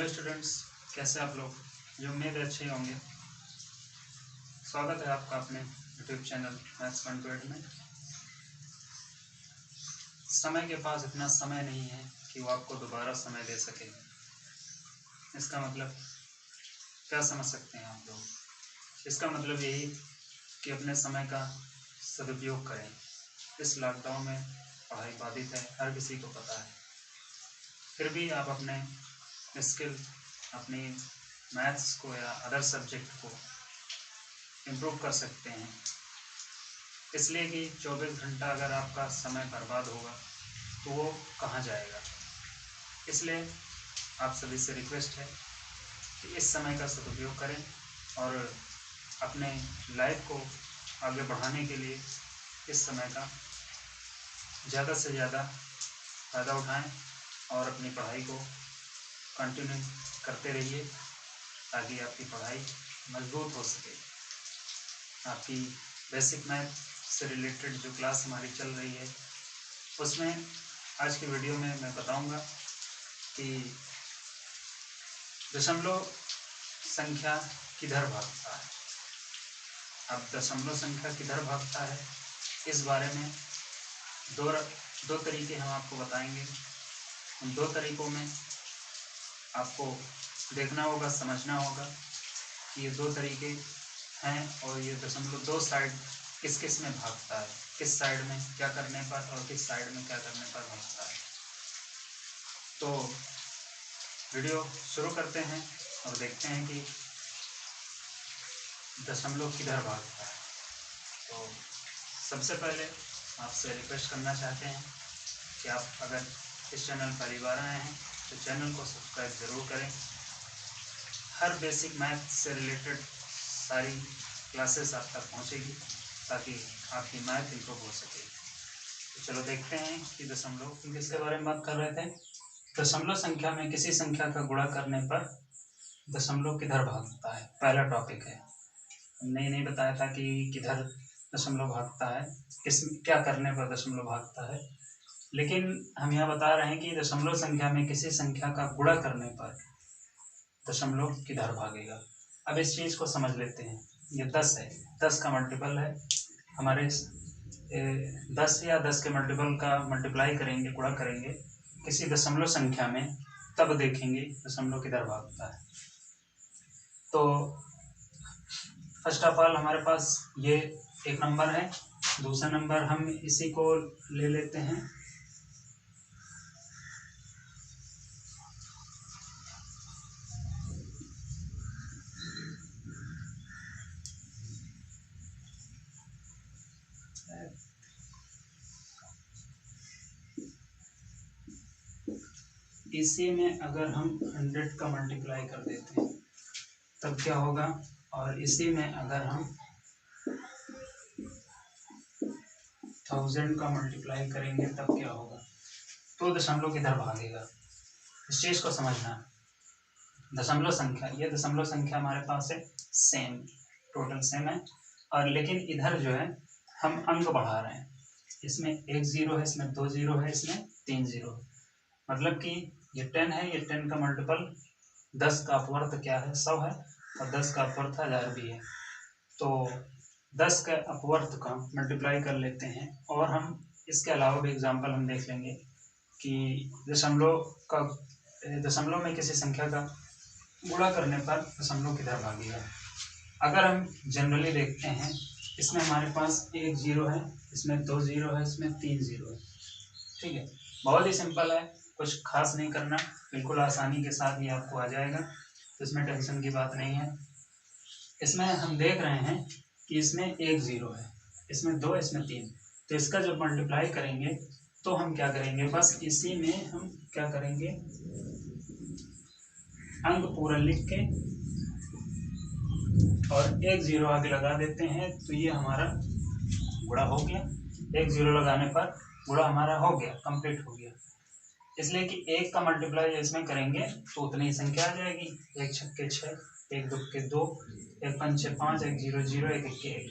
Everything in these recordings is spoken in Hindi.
हेलो स्टूडेंट्स, कैसे आप लोग? जो उम्मीद है अच्छे होंगे। स्वागत है आपका अपने यूट्यूब चैनल मैथ्स 1 में। समय के पास इतना समय नहीं है कि वो आपको दोबारा समय दे सके। इसका मतलब क्या समझ सकते हैं आप लोग? इसका मतलब यही कि अपने समय का सदुपयोग करें। इस लॉकडाउन में पढ़ाई बाधित है, हर किसी को पता है। फिर भी आप अपने स्किल, अपनी मैथ्स को या अदर सब्जेक्ट को इम्प्रूव कर सकते हैं। इसलिए कि 24 घंटा अगर आपका समय बर्बाद होगा तो वो कहाँ जाएगा। इसलिए आप सभी से रिक्वेस्ट है कि इस समय का सदुपयोग करें और अपने लाइफ को आगे बढ़ाने के लिए इस समय का ज़्यादा से ज़्यादा फ़ायदा उठाएं और अपनी पढ़ाई को कंटिन्यू करते रहिए ताकि आपकी पढ़ाई मजबूत हो सके। आपकी बेसिक मैथ से रिलेटेड जो क्लास हमारी चल रही है उसमें आज की वीडियो में मैं बताऊंगा कि दशमलव संख्या किधर भागता है। अब दशमलव संख्या किधर भागता है इस बारे में दो तरीके हम आपको बताएंगे। उन दो तरीकों में आपको देखना होगा, समझना होगा कि ये दो तरीके हैं और ये दशमलव दो साइड किस किस में भागता है, किस साइड में क्या करने पर और किस साइड में क्या करने पर भागता है। तो वीडियो शुरू करते हैं और देखते हैं कि दशमलव किधर भागता है। तो सबसे पहले आपसे रिक्वेस्ट करना चाहते हैं कि आप अगर इस चैनल पहली बार आए हैं तो चैनल को सब्सक्राइब ज़रूर करें। हर बेसिक मैथ से रिलेटेड सारी क्लासेस आप तक पहुंचेगी ताकि आपकी मैथ इम्प्रूव हो सके। तो चलो देखते हैं कि दशमलव किसके बारे में बात कर रहे थे। दशमलव संख्या में किसी संख्या का गुणा करने पर दशमलव किधर भागता है, पहला टॉपिक है। हमने नहीं बताया था कि किधर दशमलव भागता है, किस क्या करने पर दशमलव भागता है, लेकिन हम यह बता रहे हैं कि दशमलव संख्या में किसी संख्या का गुणा करने पर दशमलव किधर भागेगा। अब इस चीज़ को समझ लेते हैं। ये 10 है, 10 का मल्टीपल है हमारे 10 या 10 के मल्टीपल का मल्टीप्लाई करेंगे, गुणा करेंगे किसी दशमलव संख्या में, तब देखेंगे दशमलव किधर भागता है। तो फर्स्ट ऑफ ऑल हमारे पास ये एक नंबर है। दूसरा नंबर हम इसी को ले लेते हैं। इसी में अगर हम 100 का मल्टीप्लाई कर देते हैं तब क्या होगा, और इसी में अगर हम 1000 का मल्टीप्लाई करेंगे तब क्या होगा। तो दशमलव किधर भागेगा, इस चीज़ को समझना। दशमलव संख्या, ये दशमलव संख्या हमारे पास है सेम, टोटल सेम है, और लेकिन इधर जो है हम अंक बढ़ा रहे हैं। इसमें 1 0 है, इसमें 2 0 है, इसमें 3 0 है। मतलब कि ये 10 है, ये 10 का मल्टीपल 10 का अपवर्थ क्या है, 100 है, और 10 का अपवर्थ 1000 भी है। तो 10 का अपवर्थ का मल्टीप्लाई कर लेते हैं। और हम इसके अलावा भी एग्जांपल हम देख लेंगे कि दशमलव में किसी संख्या का गुणा करने पर दशमलव किधर भागेगा। अगर हम जनरली देखते हैं, इसमें हमारे पास 1 0 है, इसमें 2 0 है, इसमें 3 0 है। ठीक है, बहुत ही सिंपल है, कुछ खास नहीं करना, बिल्कुल आसानी के साथ ही आपको आ जाएगा। तो इसमें टेंशन की बात नहीं है। इसमें हम देख रहे हैं कि इसमें 1 0 है, इसमें 2, इसमें 3। तो इसका जब मल्टीप्लाई करेंगे तो हम क्या करेंगे, बस इसी में हम क्या करेंगे, अंक पूरा लिख के और 1 0 आगे लगा देते हैं। तो ये हमारा गुणा हो गया। 1 0 लगाने पर गुणा हमारा हो गया, कंप्लीट हो गया। इसलिए कि 1 का मल्टीप्लाई इसमें करेंगे तो उतनी ही संख्या आ जाएगी। 1 छक्के 6, 1 दुक्के 2, 1 पंचे 5, 1 0 0, 1 इक्के 1।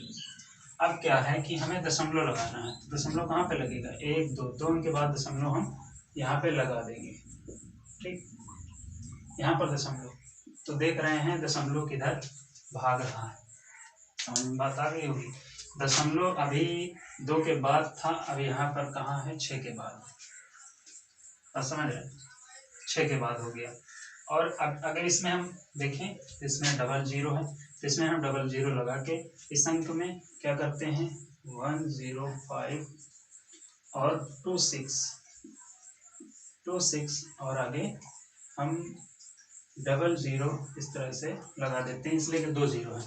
अब क्या है कि हमें दशमलव लगाना है। तो दशमलव कहाँ पे लगेगा, 1 2 2 के बाद दशमलव हम यहाँ पे लगा देंगे। ठीक, यहाँ पर दशमलव, तो देख रहे हैं दशमलव किधर भाग रहा है। समझ में बात आ गई होगी। दशमलव अभी 2 के बाद था, अब यहाँ पर कहाँ है 6 के बाद। अब समझ रहे 6 के बाद हो गया। और अब अगर इसमें हम देखें तो इसमें डबल जीरो है, तो इसमें हम डबल जीरो लगा के इस अंक में क्या करते हैं 105 और 26 और आगे हम डबल जीरो इस तरह से लगा देते हैं, इसलिए कि 2 जीरो है।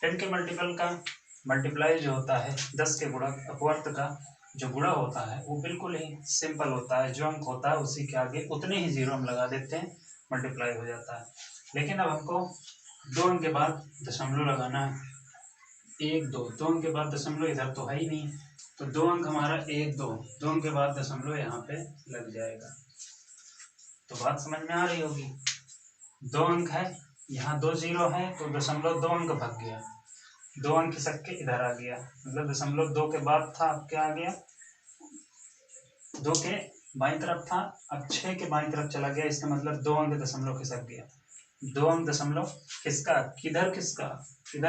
10 के मल्टीपल का मल्टीप्लाई जो होता है 10 के गुणक अपवर्त का जो गुणा होता है वो बिल्कुल ही सिंपल होता है, जो अंक होता है उसी के आगे उतने ही जीरो हम लगा देते हैं, मल्टीप्लाई हो जाता है। लेकिन अब हमको 2 अंक के बाद दशमलव लगाना है, 1 2, 2 अंक के बाद दशमलव इधर तो है ही नहीं, तो 2 अंक हमारा 1 2, 2 अंक के बाद दशमलव यहाँ पे लग जाएगा। तो बात समझ में आ रही होगी। 2 अंक है, यहाँ 2 जीरो है, तो दशमलव 2 अंक भाग गया, 2 अंक खिसक के इधर आ गया, मतलब दशमलव 2 के बाद था, अब क्या आ गया 2 के बाईं तरफ था, अब 6 के बाईं तरफ चला गया, इसका मतलब 2 अंक दशमलव खिसक गया। 2 अंक दशमलव किसका किधर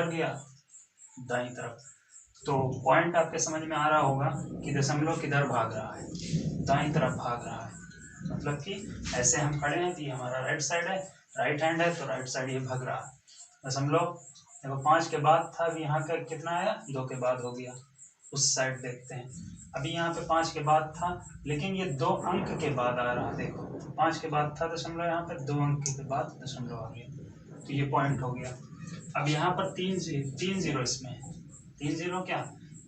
गया दाईं तरफ। तो पॉइंट आपके समझ में आ रहा होगा कि दशमलव किधर भाग रहा है, दाईं तरफ भाग रहा है। मतलब कि ऐसे हम खड़े हैं कि हमारा राइट साइड है, राइट हैंड है, तो राइट साइड ये भाग रहा है। दशमलव देखो 5 के बाद था, अब यहाँ का कितना आया 2 के बाद हो गया, उस साइड देखते हैं। अभी यहाँ पे 5 के बाद था, लेकिन ये 2 अंक के बाद आ रहा है, देखो 5 के बाद था दशमलव, यहाँ पे 2 अंक के बाद दशमलव आ गया, तो ये पॉइंट हो गया। अब यहाँ पर 3 जीरो इसमें है, 3 जीरो क्या,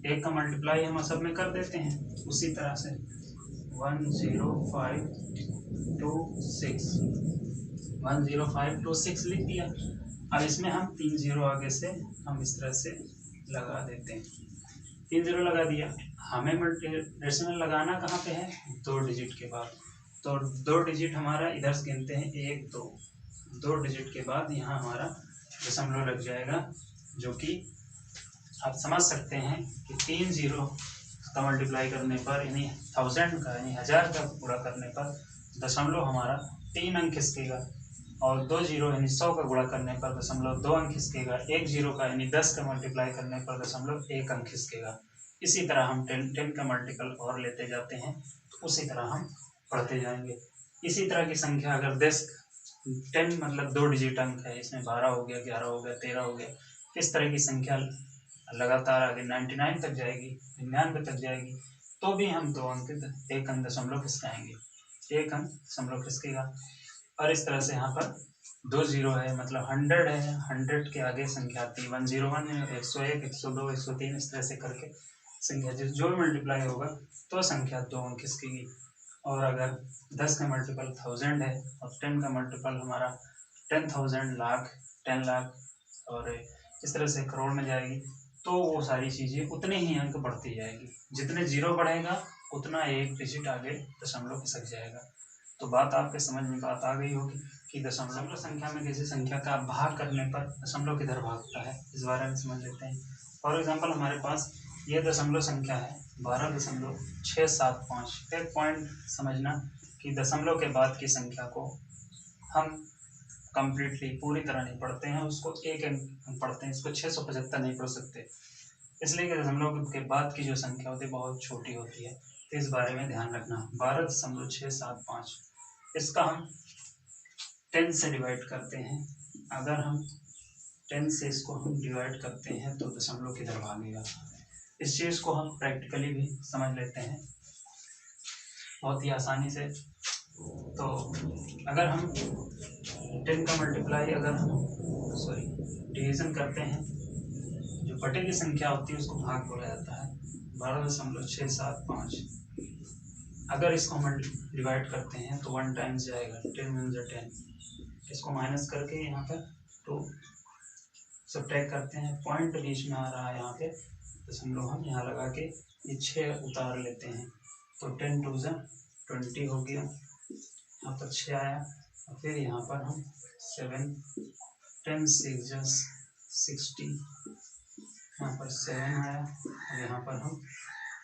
1 का मल्टीप्लाई हम सब में कर देते हैं उसी तरह से 10526 लिख दिया। अब इसमें हम 3 जीरो आगे से हम इस तरह से लगा देते हैं, 3 जीरो लगा दिया। हमें डेसिमल लगाना कहाँ पे है 2 डिजिट के बाद, तो 2 डिजिट हमारा इधर से गिनते हैं 1 2, 2 डिजिट के बाद यहाँ हमारा दशमलव लग जाएगा, जो कि आप समझ सकते हैं कि 3 जीरो का मल्टीप्लाई करने पर यानी 1000 का यानी 1000 का गुणा करने पर दशमलव हमारा 3 अंक खिसकेगा, और 2 जीरो यानी 100 का गुणा करने पर दशमलव 2 अंक खिसकेगा, 1 जीरो का यानी 10 का मल्टीप्लाई करने पर दशमलव 1 अंक खिसकेगा। इसी तरह हम 10 का मल्टीपल और लेते जाते हैं, तो उसी तरह हम पढ़ते जाएंगे। इसी तरह की संख्या अगर 10 मतलब 2 डिजिट अंक है, इसमें 12 हो गया, 11 हो गया, 13 हो गया, इस तरह की संख्या लगातार आगे 99 तक जाएगी, 99 तक जाएगी, तो भी हम 2 अंक 1 अंक दशमलव खिसकाएंगे, 1 अंक दशमलव खिसकेगा। और इस तरह से यहाँ पर 2 जीरो है, मतलब 100 है, 100 के आगे संख्या आती है 101 है, 101, 102, 103, इस तरह से करके संख्या जो भी मल्टीप्लाई होगा तो संख्या 2 अंक खिसकेगी। और अगर 10 का मल्टीपल 1000 है और 10 का मल्टीपल हमारा 10,000 लाख 10 लाख और इस तरह से करोड़ में जाएगी, तो वो सारी चीज़ें उतने ही अंक बढ़ती जाएगी, जितने जीरो बढ़ेगा उतना 1 डिजिट आगे दशमलव खिसक जाएगा। तो बात आपके समझ में बात आ गई होगी कि दशमलव संख्या में किसी संख्या का भाग करने पर दशमलव किधर भागता है, इस बारे में समझ लेते हैं। फॉर एग्जांपल हमारे पास ये दशमलव संख्या है 12.675। एक पॉइंट समझना कि दशमलव के बाद की संख्या को हम कंप्लीटली पूरी तरह नहीं पढ़ते हैं, उसको एक अंक पढ़ते हैं, इसको 675 नहीं पढ़ सकते, इसलिए कि दशमलव के बाद की जो संख्या होती है बहुत छोटी होती है, तो इस बारे में ध्यान रखना। 12.675 इसका हम 10 से डिवाइड करते हैं, अगर हम 10 से इसको हम डिवाइड करते हैं तो दशमलव किधर भागेगा, इस चीज़ को हम प्रैक्टिकली भी समझ लेते हैं बहुत ही आसानी से। तो अगर हम 10 का मल्टीप्लाई अगर हम डिवीज़न करते हैं, जो बटे की संख्या होती है उसको भाग बोला जाता है 12.675। अगर इसको हम डिवाइड करते हैं तो 1 टाइम्स जाएगा, 10 × 10, इसको माइनस करके यहाँ पर तो सब्ट्रैक्ट करते हैं, पॉइंट बीच में आ रहा है यहाँ पे दशमलव, हम यहाँ लगा के ये 6 उतार लेते हैं, तो 10 2 20 हो गया, यहाँ पर 6 आया, और फिर यहाँ पर हम 7 10 6 60, यहाँ पर 7 आया, और यहाँ पर हम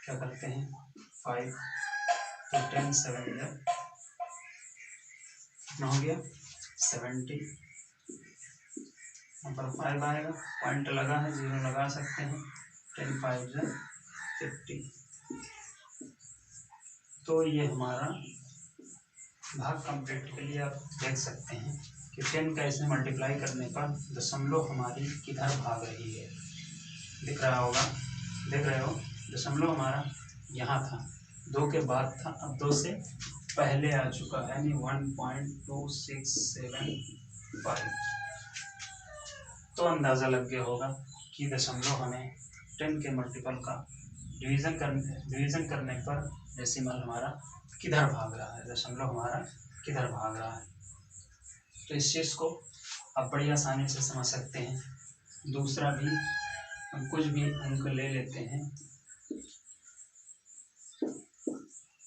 क्या करते हैं 5, तो 10 7 कितना हो गया 70, यहाँ पर 5 आएगा, पॉइंट लगा है, 0 लगा सकते हैं, 10 5 जा 50। तो ये हमारा भाग कंप्लीटली आप देख सकते हैं कि 10 का इसमें मल्टीप्लाई करने पर दशमलव हमारी किधर भाग रही है, दिख रहा होगा, देख रहे हो, दशमलव हमारा यहाँ था, 2 के बाद था, अब 2 से पहले आ चुका है, यानी 1.2675। तो अंदाज़ा लग गया होगा कि दशमलव हमें 10 के मल्टीपल का डिवीज़न करने पर डेसिमल हमारा किधर भाग रहा है, दशमलव हमारा किधर भाग रहा है। तो इस चीज़ को आप बड़ी आसानी से समझ सकते हैं। दूसरा भी हम कुछ भी अंक ले लेते हैं,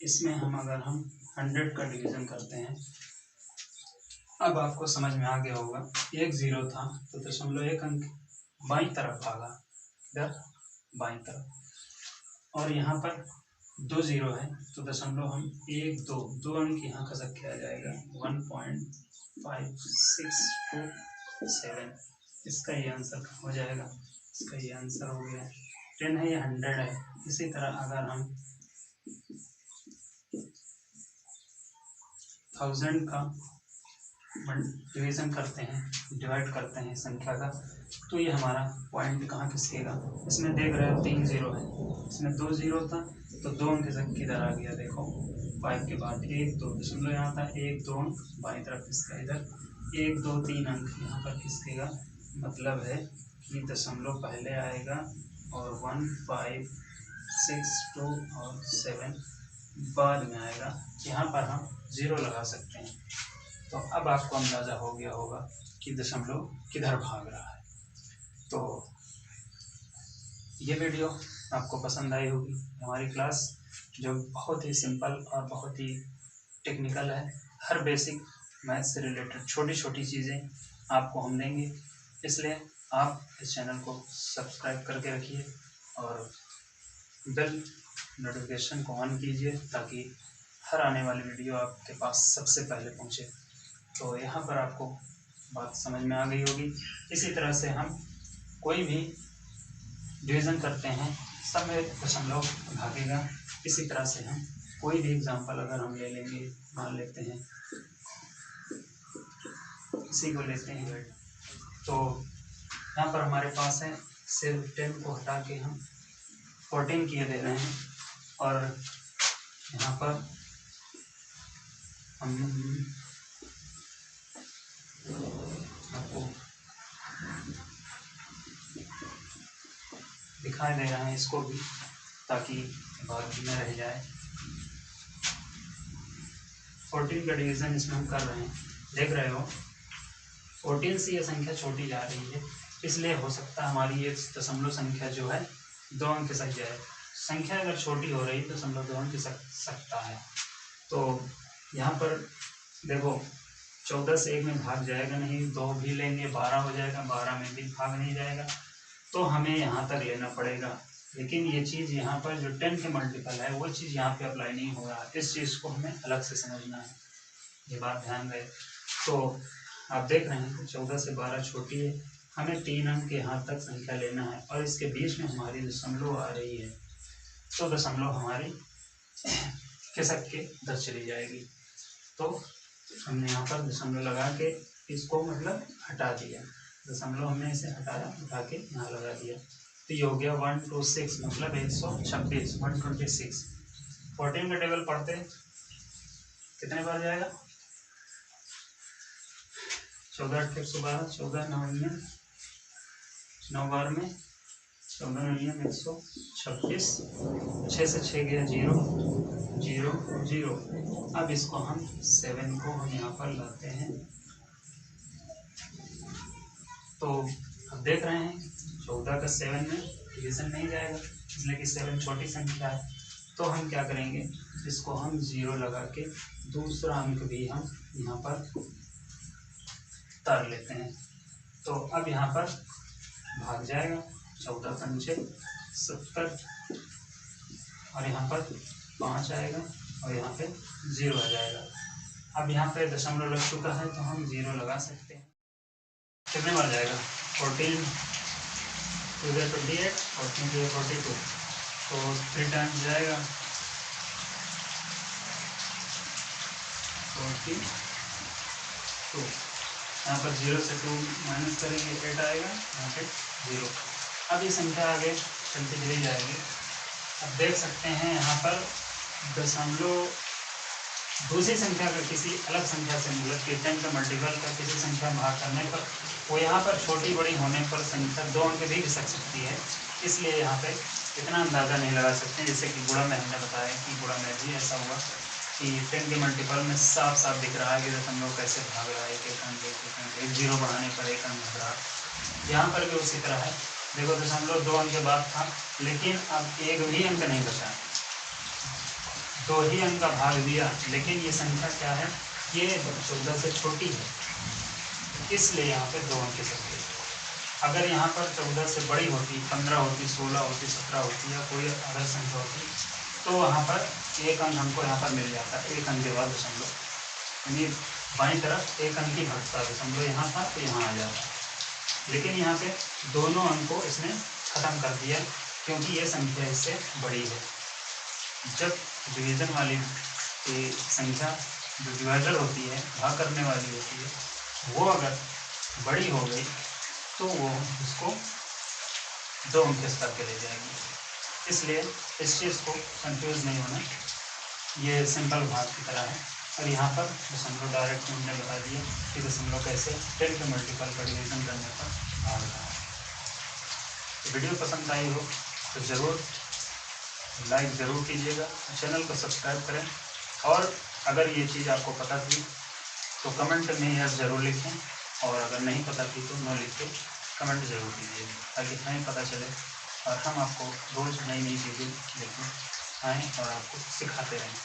इसमें हम अगर हम 100 का डिवीज़न करते हैं, अब आपको समझ में आ गया होगा, 1 0 था तो दशमलव 1 अंक बाईं तरफ भागा, इधर बाईं तरफ, और यहाँ पर 2 0 है तो दशमलव हम 1 2 अंक यहाँ खसक के आ जाएगा, 1.5627। इसका ये आंसर हो जाएगा, इसका ये आंसर हो गया। 10 है, ये 100 है। इसी तरह अगर हम 1000 का डिवीज़न करते हैं, डिवाइड करते हैं संख्या का, तो ये हमारा पॉइंट कहाँ खिसकेगा, इसमें देख रहे हो 3 0 है, इसमें 2 0 था तो 2 अंक किधर आ गया, देखो 5 के बाद 1 2, दशमलव यहाँ था, 1 2 अंक बाईं तरफ खिसका, इधर 1 2 3 अंक यहाँ पर खिसकेगा, मतलब है कि दशमलव पहले आएगा और 1 5 6 2 और 7 बाद में आएगा। यहाँ पर हम 0 लगा सकते हैं। तो अब आपको अंदाज़ा हो गया होगा कि दशमलव किधर भाग रहा है। तो ये वीडियो आपको पसंद आई होगी। हमारी क्लास जो बहुत ही सिंपल और बहुत ही टेक्निकल है, हर बेसिक मैथ से रिलेटेड छोटी छोटी चीज़ें आपको हम देंगे, इसलिए आप इस चैनल को सब्सक्राइब करके रखिए और बेल नोटिफिकेशन को ऑन कीजिए ताकि हर आने वाली वीडियो आपके पास सबसे पहले पहुंचे। तो यहाँ पर आपको बात समझ में आ गई होगी। इसी तरह से हम कोई भी डिवीज़न करते हैं, सब में दशमलव भागेगा। इसी तरह से हम कोई भी एग्जांपल अगर हम ले लेंगे, मान लेते हैं इसी को लेते हैं, तो यहाँ पर हमारे पास है सिर्फ 10 को हटा के हम 14 किए दे रहे हैं, और यहाँ पर हम आपको दिखाई दे रहे हैं इसको भी, ताकि बाद में रह जाए। 14 का डिवीज़न इसमें हम कर रहे हैं, देख रहे हो 14 से ये संख्या छोटी जा रही है, इसलिए हो सकता है हमारी ये दशमलव संख्या जो है 2 अंक खिसक जाए। संख्या अगर छोटी हो रही है तो दशमलव 2 अंक खिसक सकता है। तो यहाँ पर देखो 14 से 1 में भाग जाएगा नहीं, 2 भी लेंगे 12 हो जाएगा, 12 में भी भाग नहीं जाएगा, तो हमें यहाँ तक लेना पड़ेगा। लेकिन ये चीज़ यहाँ पर जो 10 के मल्टीपल है वो चीज़ यहाँ पे अप्लाई नहीं हो रहा है, इस चीज़ को हमें अलग से समझना है, ये बात ध्यान रहे। तो आप देख रहे हैं कि 14 से 12 छोटी है, हमें 3 अंक यहाँ तक संख्या लेना है, और इसके बीच में हमारी दशमलव आ रही है, तो दशमलव हमारी खिसक के इधर चली जाएगी। तो हमने यहाँ पर दशमलव लगा के इसको मतलब हटा दिया, दशमलव हमने इसे हटाया, उठा के यहाँ लगा दिया, तो ये हो गया 126 मतलब 126, 126। 14 का टेबल पढ़ते कितने बार जाएगा, 14 8 112, 14 9 9 बार में 14 9 126, 6 से 6 गया 0 0 0। अब इसको हम 7 को हम यहाँ पर लाते हैं, तो अब देख रहे हैं 14 का 7 में डिवीज़न नहीं जाएगा, इसलिए कि 7 छोटी संख्या है। तो हम क्या करेंगे, इसको हम 0 लगा के दूसरा अंक भी हम यहाँ पर तार लेते हैं, तो अब यहाँ पर भाग जाएगा, 14 पंचे 70, और यहाँ पर 5 आएगा और यहाँ पे 0 आ जाएगा। अब यहाँ पे दशमलव लग चुका है तो हम 0 लगा सकते हैं। कितने बार जाएगा? 14 2 28 और 3 42, तो 3 टाइम्स जाएगा 42। यहाँ पर 0 से 2 माइनस करेंगे 8 आएगा, यहाँ पे 0। अब ये संख्या आगे चलती चली जाएगी। अब देख सकते हैं यहाँ पर दशमलव दूसरी संख्या का किसी अलग संख्या से मतलब कि 10 का मल्टीपल का किसी संख्या में भाग करने पर वो यहाँ पर छोटी बड़ी होने पर संख्या 2 अंक भी घिसक सकती है। इसलिए यहाँ पे इतना अंदाज़ा नहीं लगा सकते। जैसे कि गुणा में हमने बताया कि गुणा में भी ऐसा हुआ कि 10 के मल्टीपल में साफ साफ दिख रहा है कि दशमलव कैसे भाग रहा है, एक अंक 0 बढ़ाने पर 1 अंक घट रहा। यहाँ पर भी उसी तरह है। देखो दशमलव 2 अंक के बाद था, लेकिन अब एक भी अंक नहीं बचा, 2 ही अंक का भाग दिया, लेकिन ये संख्या क्या है, ये 14 से छोटी है, इसलिए यहाँ पे 2 अंक की संख्या। अगर यहाँ पर 14 से बड़ी होती, 15 होती, 16 होती, 17 होती या कोई अदर संख्या होती, तो वहाँ पर 1 अंक हमको यहाँ पर मिल जाता, 1 अंक के बाद दशमलव, यानी बाईं तरफ 1 अंक ही घटता, दशमलव यहाँ था तो यहाँ आ जाता। लेकिन यहाँ पे दोनों अंक को इसने खत्म कर दिया, क्योंकि ये संख्या इससे बड़ी है। जब डिवीजन वाली संख्या जो डिवाइडर होती है, भाग करने वाली होती है, वो अगर बड़ी हो गई तो वो उसको 2 अंक के स्तर पे ले जाएगी। इसलिए इस चीज़ को कंफ्यूज नहीं होना, ये सिंपल भाग की तरह है। और यहाँ पर दशमलव डायरेक्ट हमने बता दिया कि दशमलव कैसे 10 के मल्टीपल का डिवीजन करने पर भाग रहा है। वीडियो पसंद आई हो तो ज़रूर लाइक ज़रूर कीजिएगा, चैनल को सब्सक्राइब करें, और अगर ये चीज़ आपको पता थी तो कमेंट में यस ज़रूर लिखें, और अगर नहीं पता थी तो न लिख के कमेंट ज़रूर कीजिए, ताकि हमें पता चले और हम आपको रोज़ नई नई चीज़ें लेकर आएँ और आपको सिखाते रहें।